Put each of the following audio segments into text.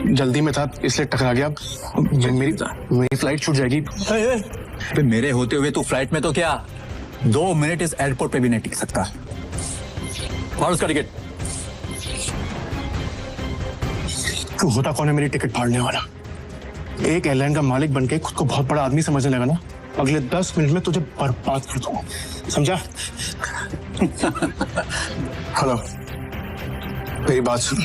जल्दी में था इसलिए टकरा गया। मेरी फ्लाइट छूट जाएगी। मेरे होते हुए तू फ्लाइट में तो क्या 2 मिनट इस एयरपोर्ट पे भी नहीं टिक सकता। और उसका टिकट तू होता कौन है मेरी टिकट फाड़ने वाला? एक एयरलाइन का मालिक बनके खुद को बहुत बड़ा आदमी समझने लगा ना, अगले 10 मिनट में तुझे बर्बाद कर दूंगा, समझा? हेलो, मेरी बात सुन।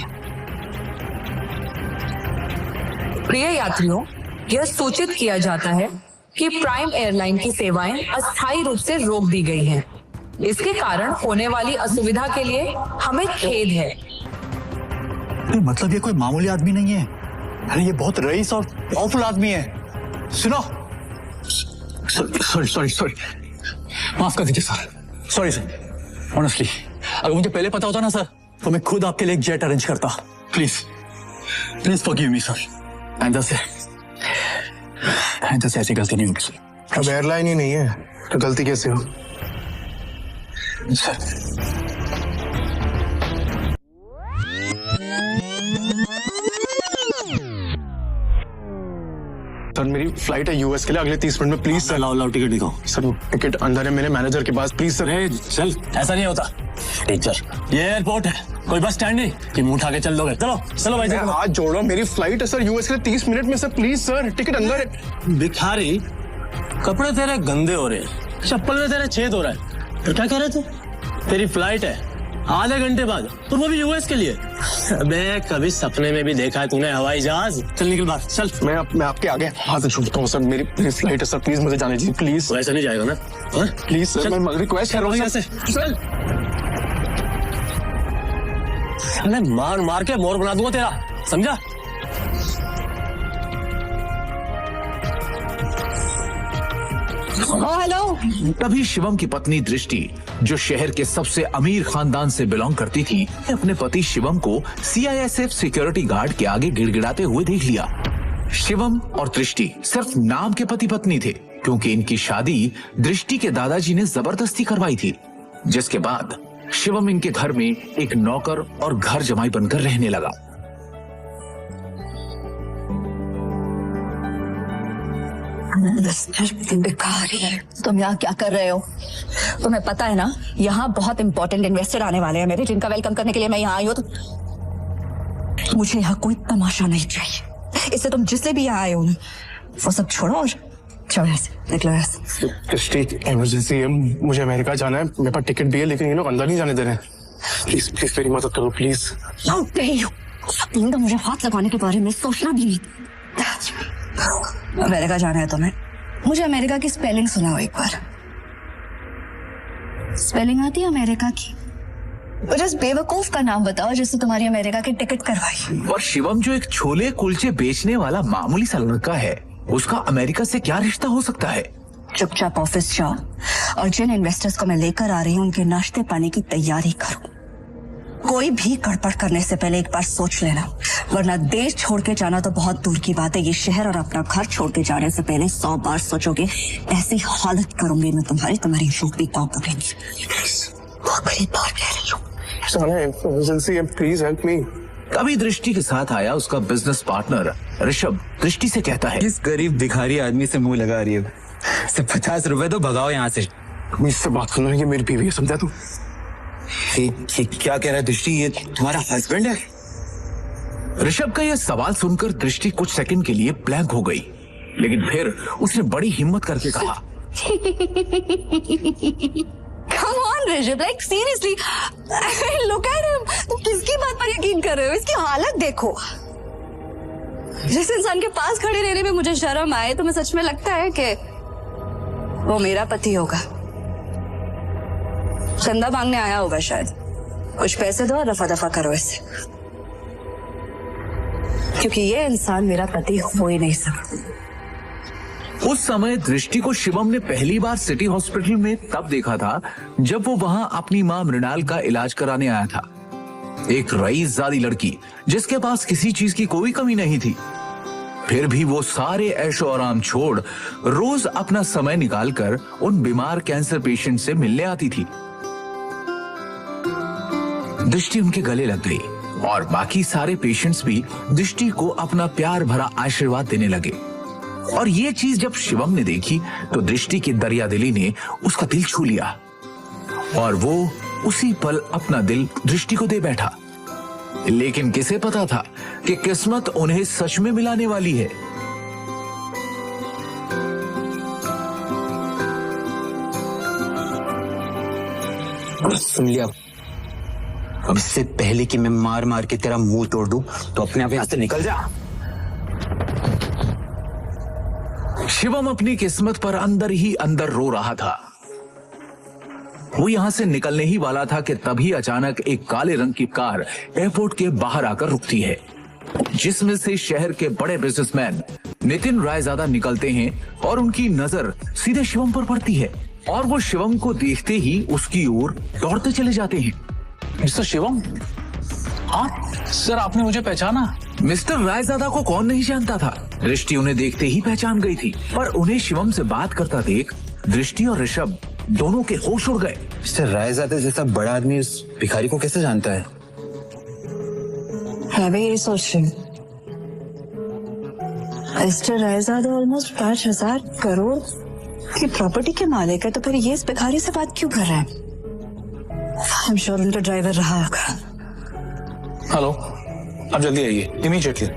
प्रिय यात्रियों, यह सूचित किया जाता है कि प्राइम एयरलाइन की सेवाएं अस्थायी रूप से रोक दी गई हैं। इसके कारण होने वाली असुविधा के लिए हमें खेद है। मतलब ये कोई मामूली आदमी नहीं है, अरे ये बहुत रईस और पावरफुल आदमी है। सुनो, सॉरी, माफ कर दीजिए सर। सॉरी सर, ऑनेस्टली अगर मुझे पहले पता होता ना सर तो मैं खुद आपके लिए एक जेट अरेंज करता। Please forgive me sir. आइंदा से ऐसी गलती नहीं होगी सर। अब एयरलाइन ही नहीं है तो गलती कैसे हो सर? सर मेरी फ्लाइट है यूएस के लिए अगले 30 मिनट में, प्लीज सर। लाओ टिकट दिखाओ सर टिकट अंदर है मेरे मैनेजर के पास, प्लीज सर। चल, ऐसा नहीं होता टीचर, ये एयरपोर्ट है, कोई बस स्टैंड नहीं कि मुंह उठा के चल दोगे। चलो भाई, हाथ जोड़ो, मेरी फ्लाइट है सर यूएस के लिए 30 मिनट में सर, प्लीज सर। टिकट अंदर है। भिखारी, कपड़े तेरे गंदे हो रहे हैं, चप्पल में तेरे छेद हो रहा है, तो क्या कह रहे थे? तेरी फ्लाइट है आधे घंटे बाद, और वो भी यूएस के लिए। अबे कभी सपने में भी देखा है तूने हवाई जहाज? चल निकल बाहर, चल। मैं आपके आगे हाथ जोड़ता हूँ सर, मेरी फ्लाइट है सर, प्लीज मुझे जाने दीजिए प्लीज। ऐसा नहीं जाएगा ना? प्लीज सर, मैं रिक्वेस्ट कर रहा हूँ ऐसे चल। मार के मोर बना दूंगा तेरा, समझा? हेलो। तभी शिवम की पत्नी दृष्टि, जो शहर के सबसे अमीर खानदान से बिलोंग करती थी, अपने पति शिवम को सीआईएसएफ सिक्योरिटी गार्ड के आगे गिड़गिड़ाते हुए देख लिया। शिवम और दृष्टि सिर्फ नाम के पति पत्नी थे, क्योंकि इनकी शादी दृष्टि के दादाजी ने जबरदस्ती करवाई थी, जिसके बाद शिवम इनके घर में एक नौकर और घर जमाई बनकर रहने लगा। तुम यहाँ क्या कर रहे हो? तुम्हें पता है ना, यहाँ बहुत इंपॉर्टेंट इन्वेस्टर आने वाले हैं मेरे, जिनका वेलकम करने के लिए मैं यहाँ आई हूँ। तो मुझे यहाँ कोई तमाशा नहीं चाहिए, इससे तुम जिससे भी यहाँ आए हो वो सब छोड़ो और चलो ऐसे निकलो। ऐसे इमरजेंसी है, मुझे अमेरिका जाना है, मेरे पास टिकट भी है, लेकिन ये लोग अंदर नहीं जाने दे रहे हैं। प्लीज मेरी मदद करो प्लीज। तो मुझे हाथ लगाने के बारे में सोचना भी नहीं। अमेरिका जाना है तुम्हें? मुझे अमेरिका की स्पेलिंग सुनाओ एक बार। स्पेलिंग आती है अमेरिका की? जिस बेवकूफ का नाम बताओ जिससे तुम्हारी अमेरिका की टिकट करवाई। और शिवम जो एक छोले कुलचे बेचने वाला मामूली सा लड़का है, उसका अमेरिका से क्या रिश्ता हो सकता है? चुपचाप ऑफिस जाओ और जिन इन्वेस्टर्स को मैं लेकर आ रही हूँ उनके नाश्ते पानी की तैयारी करो। कोई भी गड़बड़ करने से पहले एक बार सोच लेना, वरना देश छोड़ के जाना तो बहुत दूर की बात है, ये शहर और अपना घर छोड़ के जाने से पहले 100 बार सोचोगे। ऐसी हालत करूंगी मैं तुम्हारी नौकरी पाँव पकड़ेंगी। बहुत बड़ी बात कह रही हूँ। इमरजेंसी है, प्लीज हेल्प मी। तभी दृष्टि के साथ आया उसका बिजनेस पार्टनर ऋषभ दृष्टि से कहता है, इस गरीब भिखारी आदमी से मुंह लगा रही है, सिर्फ 50 रुपए तो भगाओ यहाँ से। इससे बात करना, ये मेरी बीवी है, समझा तू? क्या कह रहा है दृष्टि, ये तुम्हारा हस्बैंड है? ऋषभ का यह सवाल सुनकर दृष्टि कुछ सेकंड के लिए ब्लैंक हो गई, लेकिन फिर उसने बड़ी हिम्मत करके कहा, Come on Rishabh, like seriously, look at him. तुम किसकी बात पर यकीन कर रहे हो? इसकी हालत देखो। जिस इंसान के पास खड़े रहने में मुझे शर्म आए, तुम्हें सच में लगता है कि वो मेरा पति होगा? चंदा मांगने आया होगा शायद। कुछ पैसे दो और रफा दफा करो इससे, क्योंकि ये इंसान मेरा पति हो ही नहीं सकता। उस समय दृष्टि को शिवम ने पहली बार सिटी हॉस्पिटल में तब देखा था जब वो वहां अपनी मां मृणाल का इलाज कराने आया था। एक रईसजादी लड़की जिसके पास किसी चीज की कोई कमी नहीं थी, फिर भी वो सारे ऐशो आराम छोड़ रोज अपना समय निकालकर उन बीमार कैंसर पेशेंट से मिलने आती थी। दृष्टि उनके गले लग गई और बाकी सारे पेशेंट्स भी दृष्टि को अपना प्यार भरा आशीर्वाद देने लगे। और ये चीज जब शिवम ने देखी तो दृष्टि की दरियादिली ने उसका दिल छू लिया और वो उसी पल अपना दिल दृष्टि को दे बैठा। लेकिन किसे पता था कि किस्मत उन्हें सच में मिलाने वाली है। सुन लिया। अब इससे पहले कि मैं मार मार के तेरा मुंह तोड़ दूं, तो अपने आप यहां से निकल जा। शिवम अपनी किस्मत पर अंदर ही अंदर रो रहा था। वो यहां से निकलने ही वाला था कि तभी अचानक एक काले रंग की कार एयरपोर्ट के बाहर आकर रुकती है, जिसमें से शहर के बड़े बिजनेसमैन नितिन रायजादा निकलते हैं और उनकी नजर सीधे शिवम पर पड़ती है और वो शिवम को देखते ही उसकी ओर दौड़ते चले जाते हैं। मिस्टर शिवम, हाँ सर, आपने मुझे पहचाना? मिस्टर रायजादा को कौन नहीं जानता था। दृष्टि उन्हें देखते ही पहचान गई थी, पर उन्हें शिवम से बात करता देख दृष्टि और ऋषभ दोनों के होश उड़ गए। मिस्टर रायजादा जैसा बड़ा आदमी उस भिखारी को कैसे जानता है? मैं भी यही सोच रही हूँ। मिस्टर रायजादा ऑलमोस्ट 5,000 करोड़ की प्रॉपर्टी के मालिक है, तो फिर ये इस भिखारी से बात क्यों कर रहे हैं? आई एम श्योर उनका ड्राइवर रहा होगा। हेलो, आप जल्दी आइए, इमीडिएटली।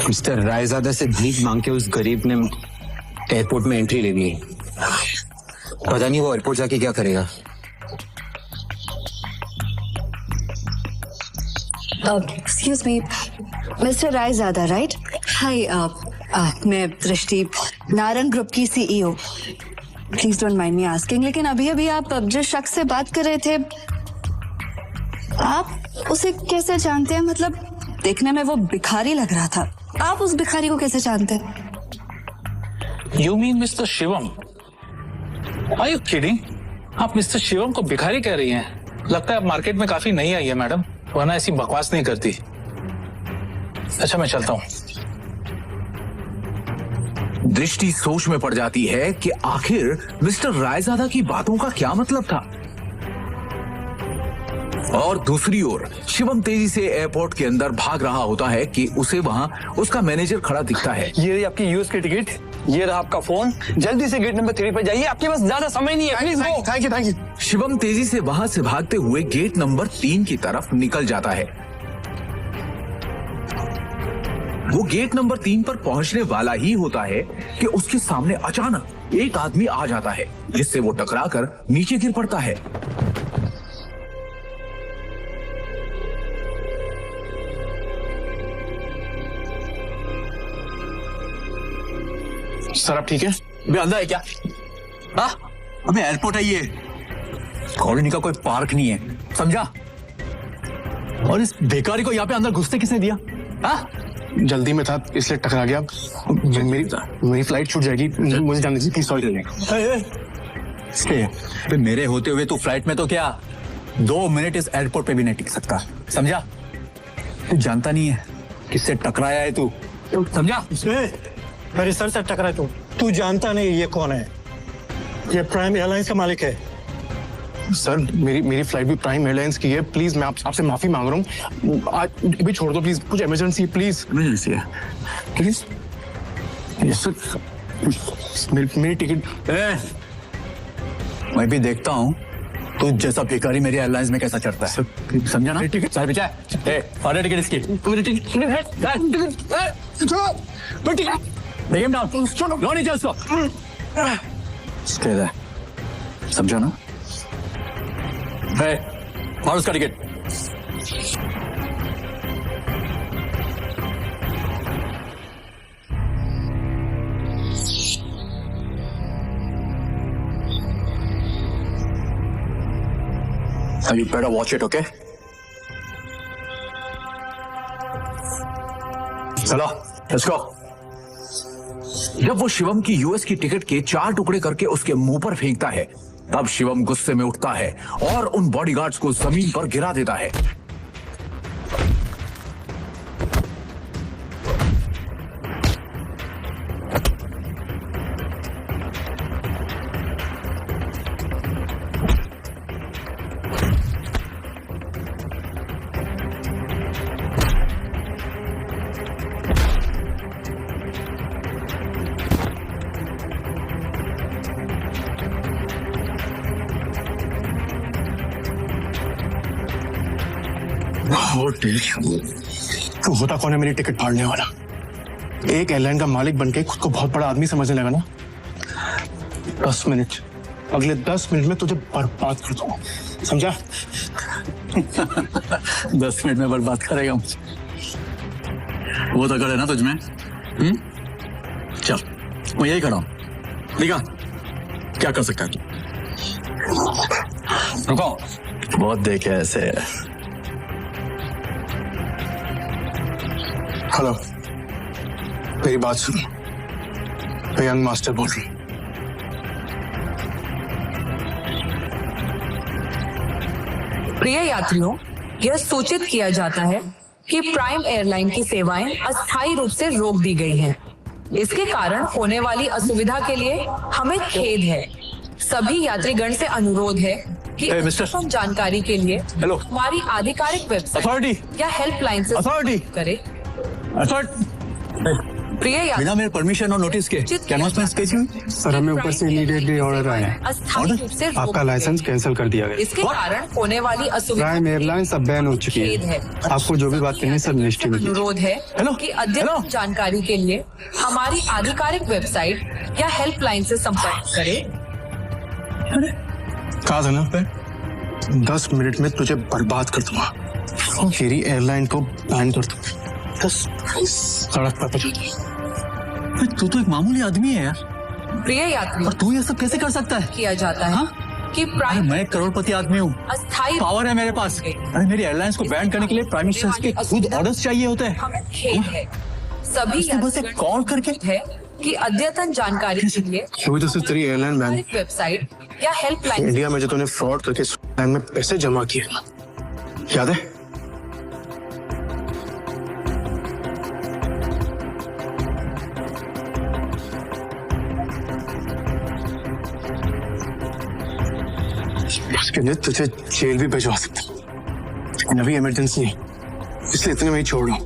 मिस्टर रायजादा से भीख मांग के उस गरीब ने एयरपोर्ट में एंट्री ले ली। पता नहीं वो एयरपोर्ट जाके क्या करेगा। Excuse me, mister Raizada, right? Hi, मैं दृष्टि, नारंग ग्रुप की CEO. Please don't mind me asking, लेकिन अभी अभी आप जिस शख्स से बात कर रहे थे, आप उसे कैसे जानते हैं? मतलब देखने में वो भिखारी लग रहा था, आप उस भिखारी को कैसे जानते हैं? You mean mister Shivam? Are you kidding? आप मिस्टर शिवम को भिखारी कह रही हैं? लगता है आप मार्केट में काफी नई आई है मैडम, वरना ऐसी बकवास नहीं करती। अच्छा, मैं चलता हूँ। दृष्टि सोच में पड़ जाती है कि आखिर मिस्टर रायजादा की बातों का क्या मतलब था। और दूसरी ओर शिवम तेजी से एयरपोर्ट के अंदर भाग रहा होता है कि उसे वहां उसका मैनेजर खड़ा दिखता है। ये रही आपकी यूएस की टिकट, ये रहा आपका फोन। जल्दी से गेट नंबर 3 पर जाइए, आपके पास ज्यादा समय नहीं है। Please go. Thank you. Shivam तेजी से वहां से भागते हुए गेट नंबर 3 की तरफ निकल जाता है। वो गेट नंबर 3 पर पहुंचने वाला ही होता है कि उसके सामने अचानक एक आदमी आ जाता है, जिससे वो टकराकर नीचे गिर पड़ता है। सर आप ठीक है? बे अंधा है क्या? अबे एयरपोर्ट है ये, कॉलोनी का कोई पार्क नहीं है, समझा? और इस भिखारी को यहाँ पे अंदर घुसते किसने दिया? जल्दी में था इसलिए टकरा गया। मेरी फ्लाइट छूट जाएगी, मुझे जाने दीजिए प्लीज। सॉरी। मेरे होते हुए तू फ्लाइट में तो क्या 2 मिनट इस एयरपोर्ट पे भी नहीं टिक सकता, समझा? तू जानता नहीं है किससे टकराया है तू, समझा? मेरे सर से टकरा तू जानता नहीं ये कौन है? ये प्राइम एयरलाइंस का मालिक है। सर मेरी फ्लाइट भी प्राइम एयरलाइंस की है, प्लीज मैं आपसे माफी मांग रहा हूँ। आज भी छोड़ दो प्लीज, कुछ इमरजेंसी है, प्लीज। इमरजेंसी है प्लीज। सर मेरी टिकट। मैं भी देखता हूँ तू जैसा भिखारी मेरी एयरलाइंस में कैसा चढ़ता है, समझा ना? टिकट सारे बेचा है, फाड़े टिकट इसकी। देखिए ना, लो नीचे उसको। समझा ना? और उसका ticket. You better watch it, okay? चलो लेट्स गो। जब वो शिवम की यूएस की टिकट के 4 टुकड़े करके उसके मुंह पर फेंकता है, तब शिवम गुस्से में उठता है और उन बॉडीगार्ड्स को जमीन पर गिरा देता है। तू होता कौन है मेरी टिकट फाड़ने वाला? एक एयरलाइन का मालिक बनके खुद को बहुत बड़ा आदमी समझने लगा ना। 10 मिनट, अगले 10 मिनट में तुझे बर्बाद कर दूंगा, समझा? 10 मिनट में बर्बाद करेगा मुझे, वो तो करे ना तुझमें। चल मैं यही खड़ा हूं, दिखा क्या कर सकता है तू। रुको, बहुत देखे ऐसे। हेलो, मेरी बात सुनो, मैं यंग मास्टर बोल रही हूँ। प्रिय यात्रियों, यह सूचित किया जाता है कि प्राइम एयरलाइन की सेवाएं अस्थायी रूप से रोक दी गई हैं। इसके कारण होने वाली असुविधा के लिए हमें खेद है। सभी यात्रीगण से अनुरोध है कि Hey, mister. अधिकतम जानकारी के लिए Hello. हमारी आधिकारिक वेबसाइट Authority. या हेल्पलाइन से Authority. संपर्क करें। प्रिय बिना यात्री, मेरे परमिशन और नोटिस के क्या अनाउंसमेंट कैसी हुई? सर, हमें ऊपर से इमीडिएटली ऑर्डर आया है। अस्थायी रूप से रोक आपका दी लाइसेंस गई। कैंसिल कर दिया गया। इसके कारण होने वाली असुविधा प्राइम एयरलाइन सब बैन हो चुकी खेद है। है। आपको जो भी बात करनी है सब मिनिस्ट्री में कीजिए। अनुरोध है Hello. कि अद्यतन Hello. जानकारी के लिए हमारी आधिकारिक वेबसाइट या हेल्पलाइन से संपर्क करें। कहा था ना, 10 मिनट में तुझे बर्बाद कर दूंगा, तेरी एयरलाइन को बैन कर दूंगा। 10 सड़क पर पहुंचा। तू तो एक मामूली आदमी है यार, प्रिय यात्री, और तू ये सब कैसे कर सकता है? किया जाता है कि अरे प्राइम मैं एक करोड़पति आदमी हूँ, अस्थायी पावर है मेरे पास। अरे मेरी एयरलाइंस को बैन करने के लिए प्राइम मिनिस्टर के खुद ऑर्डर्स चाहिए होते हैं। हमें खेद है। सभी इसने बस एक कॉल करके है कि अद्यतन जानकारी के लिए क्योंकि तो सिर्फ तेरी एयरलाइन बैन, हमारी वेबसाइट या हेल्पलाइन इंडिया में जो तूने फ्रॉड करके एयरलाइन में पैसे जमा किए, याद है? उसके लिए तुझे जेल भी भिजवा सकता, लेकिन अभी इमरजेंसी है, इसलिए इतने में ही छोड़ रहा हूँ।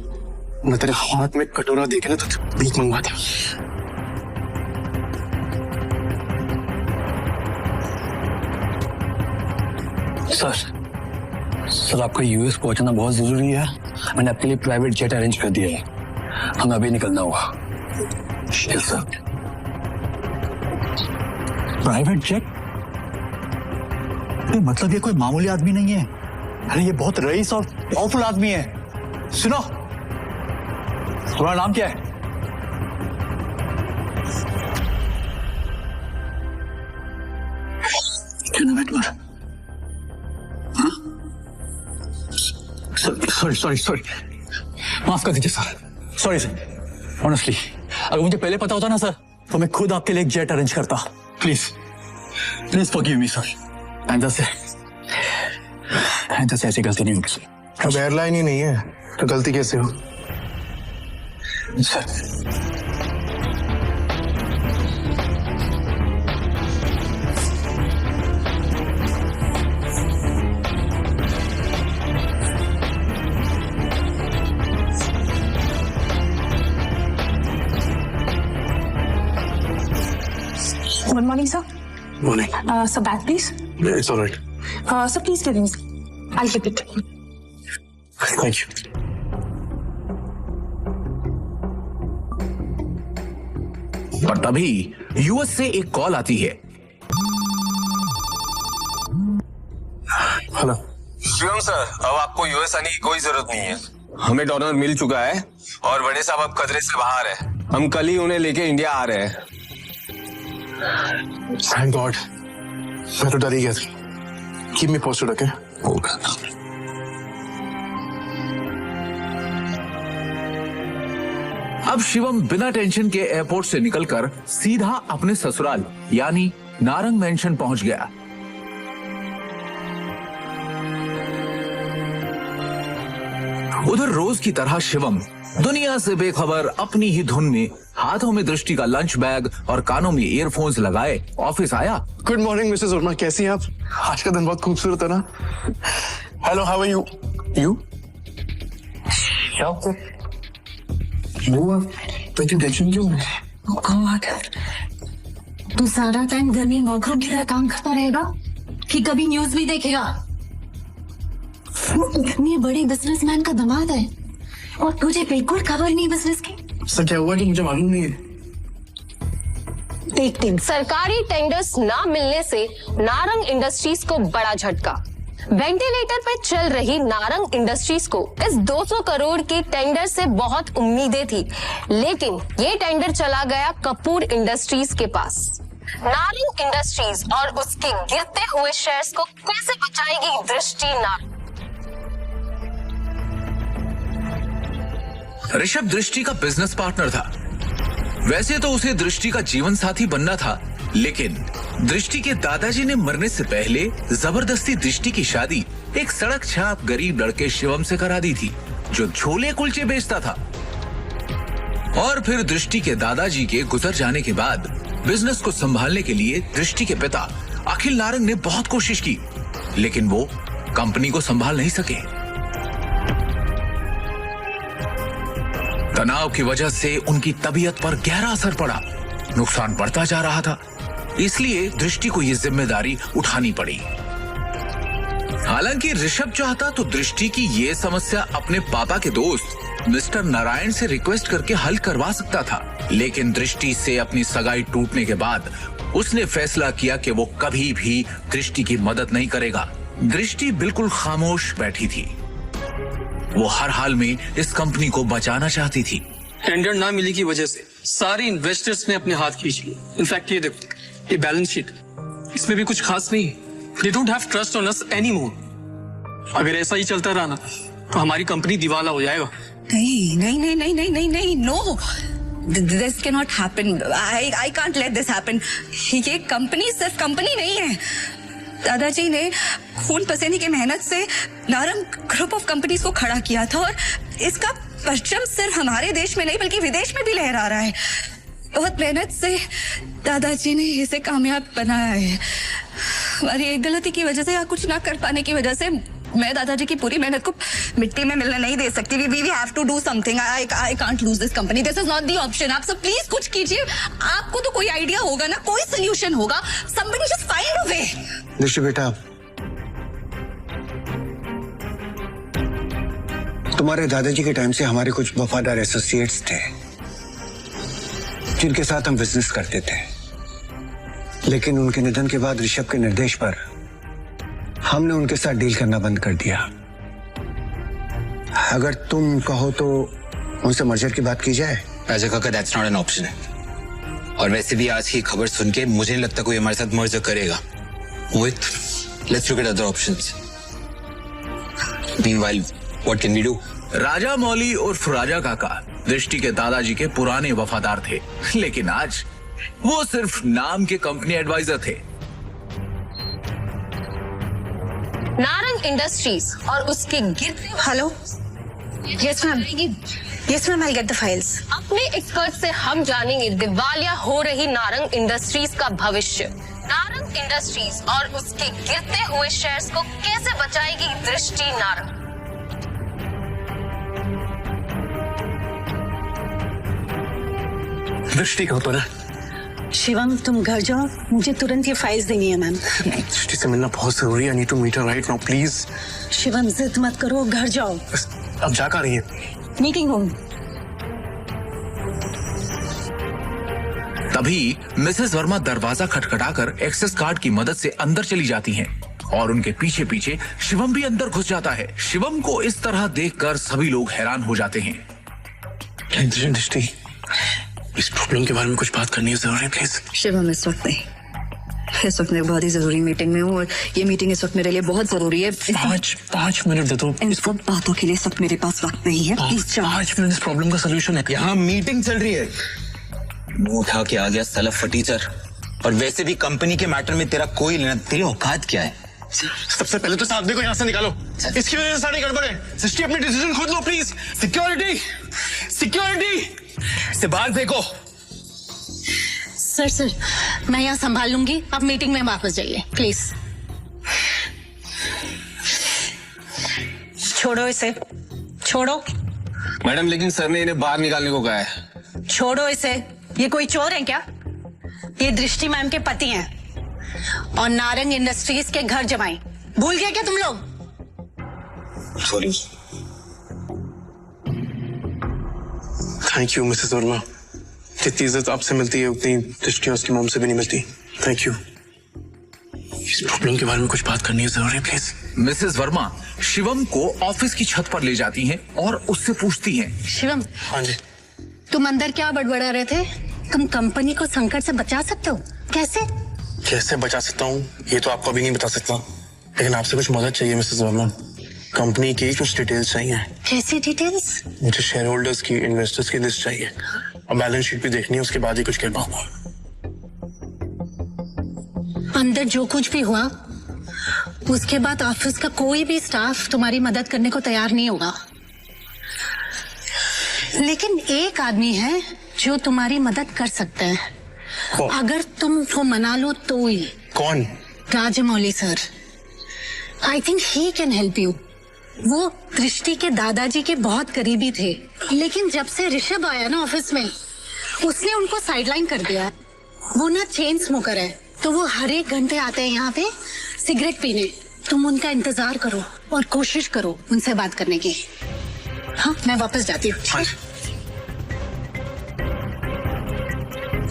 मैं तेरे हाथ में कटोरा देके ना तुझे भीख मंगवा दे। सर आपका यूएस पहुंचना बहुत जरूरी है। मैंने आपके लिए प्राइवेट जेट अरेंज कर दिया है, हमें अभी निकलना होगा। Yes sir. Private jet? मतलब ये कोई मामूली आदमी नहीं है, अरे ये बहुत रईस और पावरफुल आदमी है। सुनो, तुम्हारा नाम क्या है? सॉरी, माफ कर दीजिए सर। सॉरी सर, ऑनेस्टली अगर मुझे पहले पता होता ना सर, तो मैं खुद आपके लिए एक जेट अरेंज करता। Please forgive me sir. आइंदा से ऐसी गलती नहीं होगी सर। अब एयरलाइन ही नहीं है तो गलती कैसे हो? Sir Good morning, sir. Morning. Sir, bag, please. It's all right. Sir, please tell me. I'll keep it. Thank you. पर तभी यूएस से एक कॉल आती है। हेलो शिवम सर, अब आपको यूएस आने की कोई जरूरत नहीं है। हमें डोनर मिल चुका है और बड़े साहब अब खतरे से बाहर है। हम कल ही उन्हें लेके इंडिया आ रहे हैं। थैंक गॉड, मैं तो डर ही गया था। Keep me posted, okay? अब शिवम बिना टेंशन के एयरपोर्ट से निकलकर सीधा अपने ससुराल यानी नारंग मेंशन पहुंच गया। उधर रोज की तरह शिवम दुनिया से बेखबर अपनी ही धुन में हाथों में दृष्टि का लंच बैग और कानों में ईयरफोन्स लगाए ऑफिस आया। गुड मॉर्निंग मिसेस वर्मा, कैसी हैं आप? आज का दिन बहुत खूबसूरत है ना? Hello, how are you? You? तो टेंशन क्यों है? गॉड, तू सारा टाइम घर में वर्कआउट की तरह काम करता रहेगा कि कभी न्यूज भी देखेगा? इतने बड़े बिजनेसमैन का दामाद है और तुझे बिल्कुल खबर नहीं बिजनेस की। सर क्या हुआ कि मुझे मालूम नहीं है। देखते हैं। सरकारी टेंडर्स ना मिलने से नारंग इंडस्ट्रीज को बड़ा झटका। वेंटिलेटर पर चल रही नारंग इंडस्ट्रीज को इस 200 करोड़ के टेंडर से बहुत उम्मीदें थी, लेकिन ये टेंडर चला गया कपूर इंडस्ट्रीज के पास। नारंग इंडस्ट्रीज और उसके गिरते हुए शेयर्स को कैसे बचाएगी दृष्टि नारंग? ऋषभ दृष्टि का बिजनेस पार्टनर था। वैसे तो उसे दृष्टि का जीवन साथी बनना था, लेकिन दृष्टि के दादाजी ने मरने से पहले जबरदस्ती दृष्टि की शादी एक सड़क छाप गरीब लड़के शिवम से करा दी थी, जो छोले कुलचे बेचता था। और फिर दृष्टि के दादाजी के गुजर जाने के बाद बिजनेस को संभालने के लिए दृष्टि के पिता अखिल नारंग ने बहुत कोशिश की, लेकिन वो कंपनी को संभाल नहीं सके। तनाव की वजह से उनकी तबीयत पर गहरा असर पड़ा, नुकसान बढ़ता जा रहा था, इसलिए दृष्टि को यह जिम्मेदारी उठानी पड़ी। हालांकि ऋषभ चाहता तो दृष्टि की ये समस्या अपने पापा के दोस्त मिस्टर नारायण से रिक्वेस्ट करके हल करवा सकता था, लेकिन दृष्टि से अपनी सगाई टूटने के बाद उसने फैसला किया कि वो कभी भी दृष्टि की मदद नहीं करेगा। दृष्टि बिल्कुल खामोश बैठी थी। वो हर हाल में इस कंपनी को बचाना चाहती थी। टेंडर ना मिलने की वजह से सारे इन्वेस्टर्स ने अपने हाथ खींच लिए। इनफैक्ट ये देखो, ये बैलेंस शीट, इसमें भी कुछ खास नहीं है। They don't have trust on us anymore. अगर ऐसा ही चलता रहा ना तो हमारी कंपनी दिवाला हो जाएगा। नहीं नहीं नहीं नहीं नहीं नहीं नहीं, no, this can not happen. I can't let this happen. ये कंपनी सिर्फ कंपनी नहीं है। दादाजी ने खून पसीने की मेहनत से नारंग ग्रुप ऑफ कंपनीज को खड़ा किया था और इसका परचम सिर्फ हमारे देश में नहीं बल्कि विदेश में भी लहरा रहा है। बहुत मेहनत से दादाजी ने इसे कामयाब बनाया है। हमारी एक गलती की वजह से या कुछ ना कर पाने की वजह से मैं दादाजी की पूरी मेहनत को मिट्टी में मिलने नहीं दे सकती। We have to do something. I can't lose this company. This is not the option. आप सब प्लीज कुछ कीजिए। आपको तो कोई आइडिया होगा ना, कोई सोल्यूशन होगा। Somebody just find a way. दृष्टि बेटा, तुम्हारे दादाजी के टाइम से हमारे कुछ वफादार एसोसिएट्स थे जिनके साथ हम बिजनेस करते थे, लेकिन उनके निधन के बाद ऋषभ के निर्देश पर हमने उनके साथ डील करना बंद कर दिया। अगर तुम कहो तो उनसे मर्जर की बात की जाए। राजा काका, दैट्स नॉट एन ऑप्शन है। और वैसे भी आज की खबर सुन के मुझे नहीं लगता कोई हमारे साथ मर्जर करेगा। Mohit, let's look at other options. Meanwhile, what can we do? Raja Mouli उर्फ राजा काका दृष्टि के दादाजी के पुराने वफादार थे, लेकिन आज वो सिर्फ नाम के कंपनी एडवाइजर थे। नारंग इंडस्ट्रीज और उसके गिरते। Hello, yes ma'am, yes ma'am, I get the files. अपने एक्सपर्ट से हम जानेंगे दिवालिया हो रही नारंग इंडस्ट्रीज का भविष्य। नारंग इंडस्ट्रीज और उसके गिरते हुए शेयर्स को कैसे बचाएगी दृष्टि नारंग? दृष्टि कहाँ पर है? शिवम, तुम घर जाओ, मुझे तुरंत ये फाइल्स देनी है मैम। दृष्टि से मिलना बहुत जरूरी है। I need to meet her right now, please. Shivam, जिद मत करो, घर जाओ। अब जा कर रही है? Meeting room. तभी मिसेस वर्मा दरवाजा खटखटाकर एक्सेस कार्ड की मदद से अंदर चली जाती हैं और उनके पीछे पीछे शिवम भी अंदर घुस जाता है। शिवम को इस तरह देखकर सभी लोग हैरान हो जाते हैं। दृष्टि, इस प्रॉब्लम के बारे में कुछ बात करनी है, जरूर है, प्लीज। शिवम, इस वक्त नहीं। इस वक्त मैं बहुत ही जरूरी मीटिंग में हूँ और ये मीटिंग इस वक्त मेरे लिए बहुत जरूरी है। 5 मिनट दे दो। इन सब बातों के लिए इस वक्त मेरे पास वक्त नहीं है। प्लीज 5 मिनट इस प्रॉब्लम का सोल्यूशन है। यहाँ मीटिंग चल रही है। मुंह उठा के आ गया साला फटीचर। और वैसे भी कंपनी के मैटर में तेरा कोई लेना, तेरी औकात क्या है? सबसे पहले तो साथ को यहाँ से निकालो। इसकी वजह से सारी गड़बड़ है। सृष्टि अपनी डिसीजन खुद लो प्लीज। सिक्योरिटी से बाहर फेंको। सर मैं यहाँ संभाल लूंगी, आप मीटिंग में वापस जाइए प्लीज। छोड़ो इसे, छोड़ो। मैडम लेकिन सर ने इन्हें बाहर निकालने को कहा है। छोड़ो इसे, ये कोई चोर है क्या? ये दृष्टि मैम के पति हैं और नारंग इंडस्ट्रीज के घर जमाई। भूल गए क्या तुम लोग? Sorry. Thank you Mrs Verma. जितनी इज्जत आपसे मिलती है उतनी दृष्टि उसकी मॉम से भी नहीं मिलती। Thank you. इस प्रॉब्लम के बारे में कुछ बात करनी है जरूरी, प्लीज। मिसेस वर्मा शिवम को ऑफिस की छत पर ले जाती हैं और उससे पूछती हैं। शिवम। हाँ जी। तुम अंदर क्या बड़बड़ा रहे थे? तुम कंपनी को संकट से बचा सकते हो, कैसे? कैसे बचा सकता हूँ ये तो आपको अभी नहीं बता सकता, लेकिन आपसे कुछ मदद चाहिए मिसेस वर्मा। कंपनी की कुछ डिटेल्स चाहिए। कैसी डिटेल्स? मुझे शेयर होल्डर्स की, इन्वेस्टर्स की लिस्ट चाहिए और बैलेंस शीट भी देखनी है, उसके बाद ही कुछ कह पाऊंगा। अंदर जो कुछ भी हुआ उसके बाद ऑफिस का कोई भी स्टाफ तुम्हारी मदद करने को तैयार नहीं होगा, लेकिन एक आदमी है जो तुम्हारी मदद कर सकता है अगर तुम वो मना लो तो ही। कौन? Rajamouli sir. I think he can help you. वो दृष्टि के दादाजी के बहुत करीबी थे, लेकिन जब से ऋषभ आया ना ऑफिस में उसने उनको साइडलाइन कर दिया। वो ना चेन स्मोकर है, तो वो हर एक घंटे आते हैं यहाँ पे सिगरेट पीने। तुम उनका इंतजार करो और कोशिश करो उनसे बात करने की। हाँ मैं वापस जाती हूँ।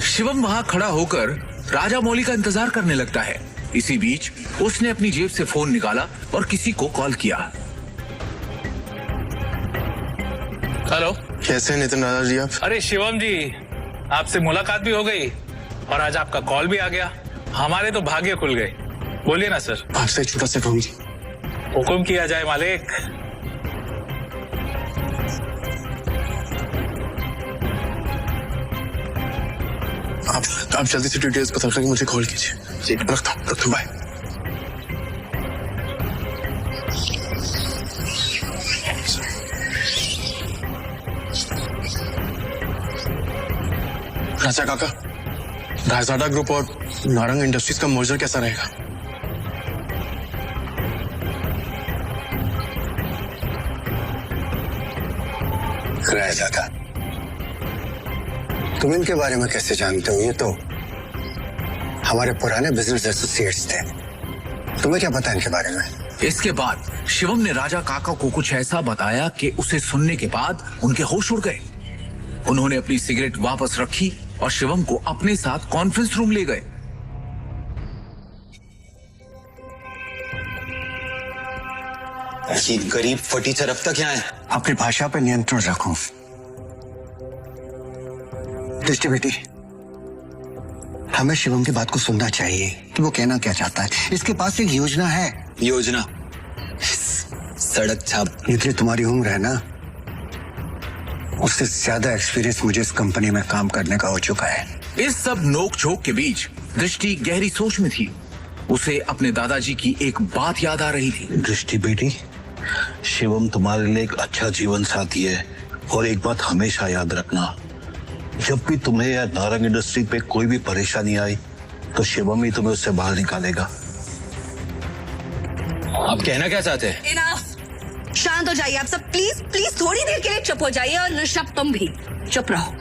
शिवम वहां खड़ा होकर राजा मौली का इंतजार करने लगता है। इसी बीच उसने अपनी जेब से फोन निकाला और किसी को कॉल किया। हेलो। कैसे हैं नितिन राजा जी आप? अरे शिवम जी, आपसे मुलाकात भी हो गई और आज आपका कॉल भी आ गया। हमारे तो भाग्य खुल गए। बोलिए ना सर। आपसे एक छोटा सा काम। हुक्म किया जाए मालिक। आप जल्दी से डिटेल्स बता करके मुझे कॉल कीजिए। रखता हूँ, बाय। राजा काका, रायजादा ग्रुप और नारंग इंडस्ट्रीज का मर्जर कैसा रहेगा? रायजादा, तुम इनके बारे में कैसे जानते हो? ये तो हमारे पुराने बिजनेस एसोसिएट्स थे। तुम्हें क्या पता इनके बारे में? इसके बाद शिवम ने राजा काका को कुछ ऐसा बताया कि उसे सुनने के बाद उनके होश उड़ गए। उन्होंने अपनी सिगरेट वापस रखी और शिवम को अपने साथ कॉन्फ्रेंस रूम ले गए। ये गरीब फटीचर अब तक यहाँ है। अपनी भाषा पर नियंत्रण रखो। दृष्टि बेटी, हमें शिवम की बात को सुनना चाहिए कि वो कहना क्या चाहता है। इसके पास एक योजना है। योजना? सड़क छाप। जितनी तुम्हारी उम्र है ना, उससे ज्यादा एक्सपीरियंस मुझे इस कंपनी में काम करने का हो चुका है। इस सब नोक झोंक के बीच दृष्टि गहरी सोच में थी। उसे अपने दादाजी की एक बात याद आ रही थी। दृष्टि बेटी, शिवम तुम्हारे लिए एक अच्छा जीवन साथी है और एक बात हमेशा याद रखना, जब भी तुम्हें या नारंग इंडस्ट्री पे कोई भी परेशानी आई तो शिवम ही तुम्हें उससे बाहर निकालेगा। आप कहना क्या चाहते हैं? इनफ। शांत हो जाइए आप सब, प्लीज प्लीज थोड़ी देर के लिए चुप हो जाइए। और ऋषभ तुम भी चुप रहो।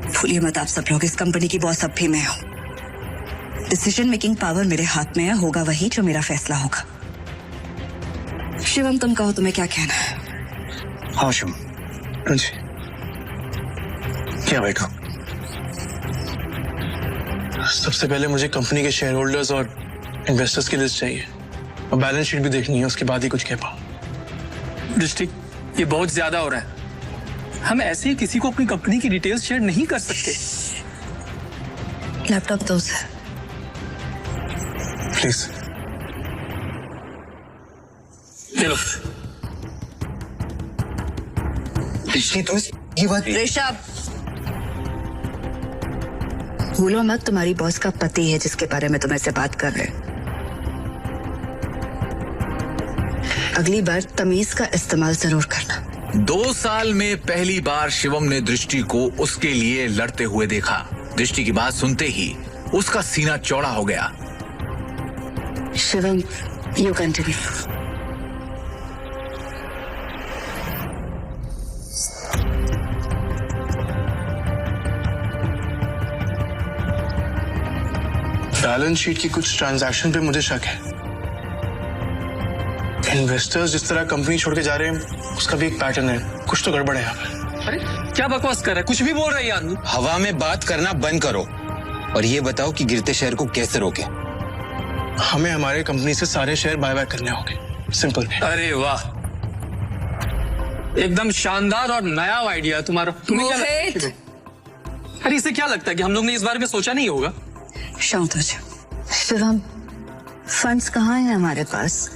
भूलिए मत आप सब लोग, इस कंपनी की बॉस अब भी मैं हूँ। डिसीजन मेकिंग पावर मेरे हाथ में है, होगा वही जो मेरा फैसला होगा। शिवम तुम कहो, तुम्हें क्या कहना है? हाँ शिवम। हाँ जी। क्या बैठा? सबसे पहले मुझे कंपनी के शेयर होल्डर्स और इन्वेस्टर्स की लिस्ट चाहिए और बैलेंस शीट भी देखनी है, उसके बाद ही कुछ कह पाऊं। डिस्ट्रिक्ट, ये बहुत ज्यादा हो रहा है। हम ऐसे ही किसी को अपनी कंपनी की डिटेल्स शेयर नहीं कर सकते। लैपटॉप दो सर। प्लीज। चलो तो ये बात ऋषभ, भूलो मत तुम्हारी बॉस का पति है जिसके बारे में तुम ऐसे बात कर रहे। अगली बार तमीज का इस्तेमाल जरूर करना। 2 साल में पहली बार शिवम ने दृष्टि को उसके लिए लड़ते हुए देखा। दृष्टि की बात सुनते ही उसका सीना चौड़ा हो गया। Shivam, you continue. Balance sheet की कुछ ट्रांजैक्शन पे मुझे शक है। इन्वेस्टर्स जिस तरह कंपनी छोड़ के जा रहे हैं उसका भी एक पैटर्न है। कुछ तो गड़बड़ है यहाँ पे। अरे क्या बकवास कर रहा है, कुछ भी बोल रहा है यार। हवा में बात करना बंद करो और ये बताओ कि गिरते शहर को कैसे रोके। हमें हमारे कंपनी से सारे शेयर बाय करने होंगे, सिंपल। अरे वाह, एकदम शानदार और नया आइडिया तुम्हारा। तुम्हें क्या लगता है? अरे इसे क्या लगता है कि हम लोग ने इस बारे में सोचा नहीं होगा? शांत हो जाओ। शिवम, फंड्स कहाँ हैं हमारे पास?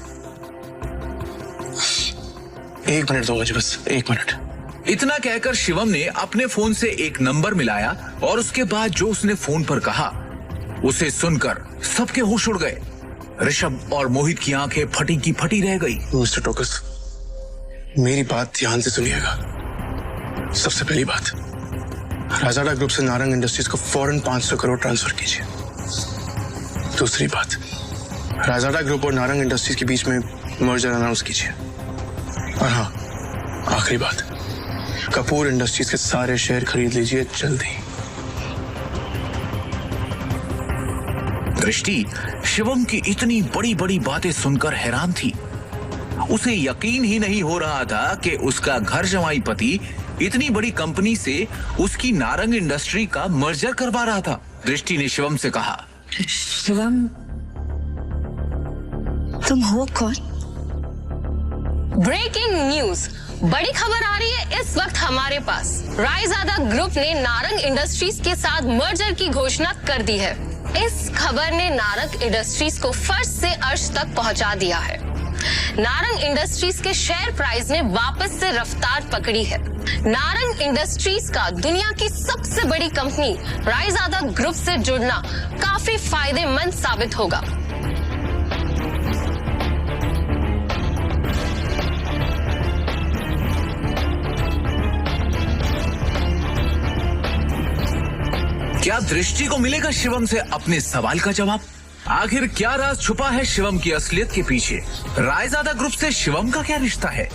1 मिनट दो मुझे, बस 1 मिनट। इतना कहकर शिवम ने अपने फोन से एक नंबर मिलाया और उसके बाद जो उसने फोन पर कहा उसे सुनकर सबके होश उड़ गए। ऋषभ और मोहित की आंखें फटी की फटी रह गई। मिस्टर टोकस, मेरी बात ध्यान से सुनिएगा। सबसे पहली बात, राजाडा ग्रुप से नारंग इंडस्ट्रीज को फौरन 500 करोड़ ट्रांसफर कीजिए। दूसरी बात, राजाडा ग्रुप और नारंग इंडस्ट्रीज के बीच में मर्जर अनाउंस कीजिए। और हाँ, आखिरी बात, कपूर इंडस्ट्रीज के सारे शेयर खरीद लीजिए जल्दी। दृष्टि शिवम की इतनी बड़ी बड़ी बातें सुनकर हैरान थी। उसे यकीन ही नहीं हो रहा था कि उसका घर जमाई पति इतनी बड़ी कंपनी से उसकी नारंग इंडस्ट्री का मर्जर करवा रहा था। दृष्टि ने शिवम से कहा, शिवम, तुम हो कौन? ब्रेकिंग न्यूज, बड़ी खबर आ रही है इस वक्त हमारे पास। रायजादा ग्रुप ने नारंग इंडस्ट्रीज के साथ मर्जर की घोषणा कर दी है। इस खबर ने नारंग इंडस्ट्रीज को फर्श से अर्श तक पहुंचा दिया है। नारंग इंडस्ट्रीज के शेयर प्राइस ने वापस से रफ्तार पकड़ी है। नारंग इंडस्ट्रीज का दुनिया की सबसे बड़ी कंपनी रायजादा ग्रुप से जुड़ना काफी फायदेमंद साबित होगा। क्या दृष्टि को मिलेगा शिवम से अपने सवाल का जवाब? आखिर क्या राज छुपा है शिवम की असलियत के पीछे? रायजादा ग्रुप से शिवम का क्या रिश्ता है?